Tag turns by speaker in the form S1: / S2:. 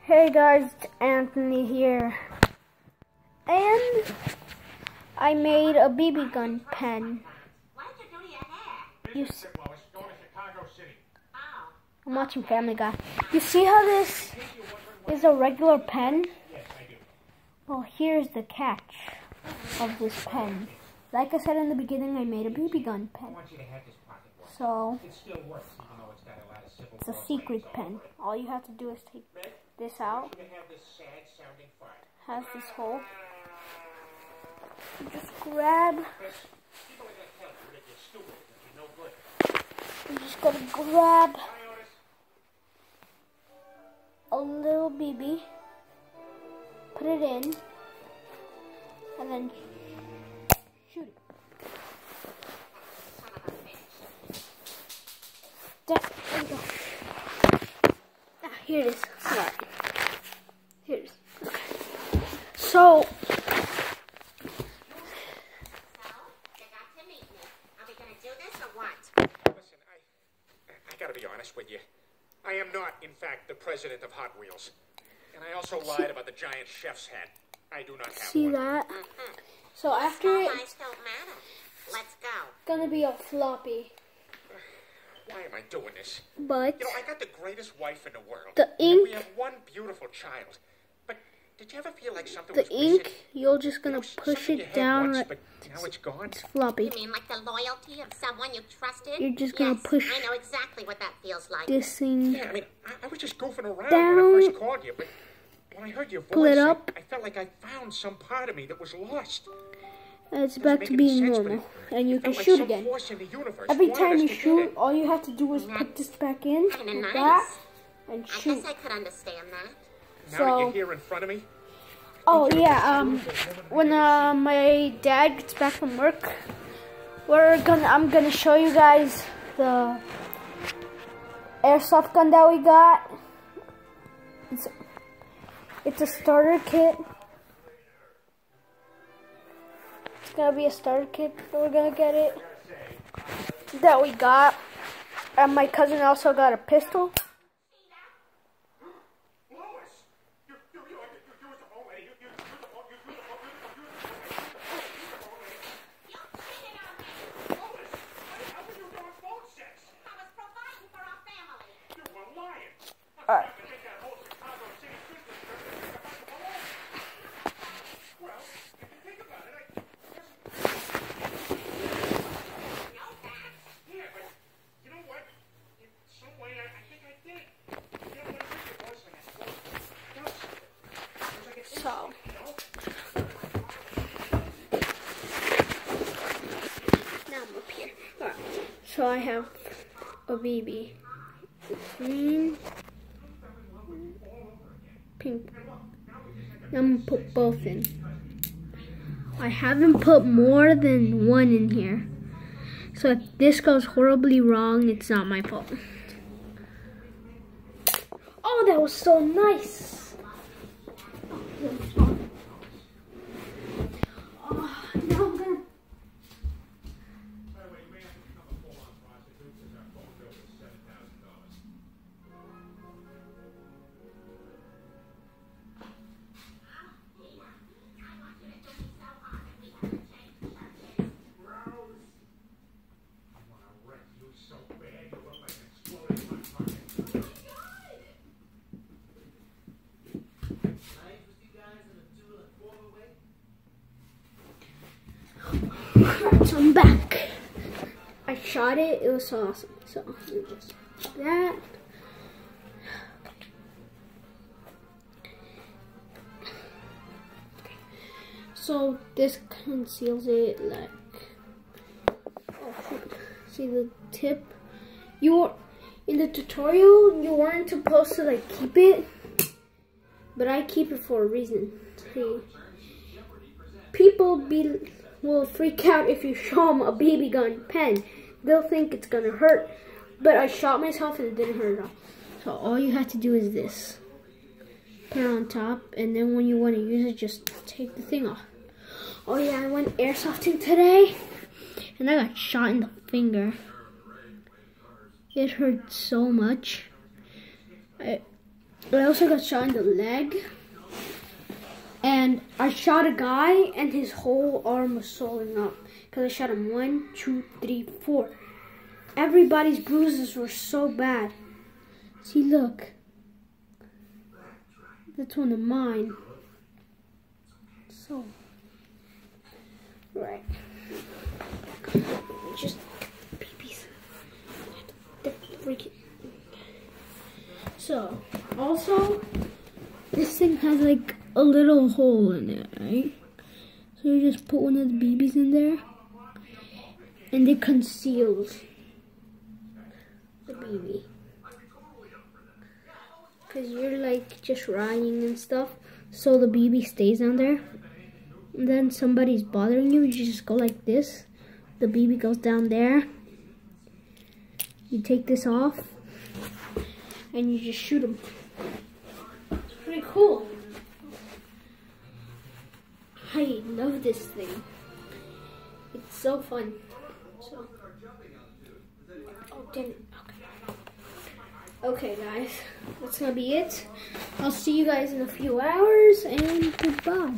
S1: Hey guys, it's Anthony here, and I made a BB gun pen. I'm watching Family Guy. You see how this is a regular pen? Well, here's the catch of this pen. Like I said in the beginning, I made a BB gun pen. So, it's a secret pen. All you have to do is take this out. Has this hole. You just grab. You just gotta grab a little BB, put it in, and then shoot it. There we go. Here it is. Right. Here it is. Okay. So,
S2: listen, I gotta be honest with you. I am not, in fact, the president of Hot Wheels. And I also lied about the giant chef's hat. I do not have
S1: see
S2: one.
S1: that? So after it,
S3: Lies don't matter. Let's go.
S1: gonna be a floppy.
S2: Why am I doing this?
S1: But
S2: You know, I got the greatest wife in the world.
S1: the
S2: And we
S1: ink,
S2: have one beautiful child. But did you ever feel like something
S1: the
S2: was missing?
S1: ink, you're just
S2: You
S1: gonna
S2: know,
S1: push
S2: something you
S1: it
S2: had
S1: down.
S2: once,
S1: Right,
S2: but now it's gone.
S1: it's floppy.
S3: You mean like the loyalty of someone you trusted?
S1: You're just gonna
S3: Yes,
S1: push
S3: I know exactly what that feels like.
S1: This thing.
S2: Yeah, I mean, I was just goofing around
S1: Down.
S2: when I first called you, but when I heard your
S1: Pull it
S2: voice,
S1: up.
S2: I felt like I found some part of me that was lost.
S1: It's back to being normal, and you can shoot again. Every time you shoot, all you have to do is put this back in,
S3: Kinda
S1: like
S3: nice.
S1: that, and
S3: I
S1: shoot.
S3: guess I could understand that.
S2: Now that
S1: So,
S2: you're here in front of me,
S1: oh yeah, when my dad gets back from work, I'm gonna show you guys the airsoft gun that we got. It's a starter kit. It's gonna be a starter kit that we're gonna get it. That we got. And my cousin also got a pistol. Alright. So, now I'm up here. Alright. So I have a BB. Green, pink. I'm gonna put both in. I haven't put more than one in here. So if this goes horribly wrong, it's not my fault. Oh, that was so nice. Oh, now I'm gonna. So I'm back. I shot it. It was so awesome. So let me just do that. So this conceals it like. Oh shoot! See the tip? In the tutorial, you weren't supposed to like keep it, but I keep it for a reason. See, people will freak out if you show them a BB gun pen. They'll think it's gonna hurt, but I shot myself and it didn't hurt at all. So all you have to do is this. Put it on top, and then when you want to use it, just take the thing off. Oh yeah, I went airsofting today, and I got shot in the finger. It hurt so much. I also got shot in the leg. And I shot a guy and his whole arm was swelling up. Because I shot him 1, 2, 3, 4. Everybody's bruises were so bad. See, look. That's one of mine. So, right. Just peepees. They're freaking. So, also, this thing has like a little hole in it, right? So you just put one of the BBs in there, and it conceals the BB. Because you're like just riding and stuff, so the BB stays down there. And then somebody's bothering you, you just go like this. The BB goes down there. You take this off, and you just shoot them. It's pretty cool. I love this thing. It's so fun. So, oh, damn it. Okay, guys, that's gonna be it. I'll see you guys in a few hours, and goodbye.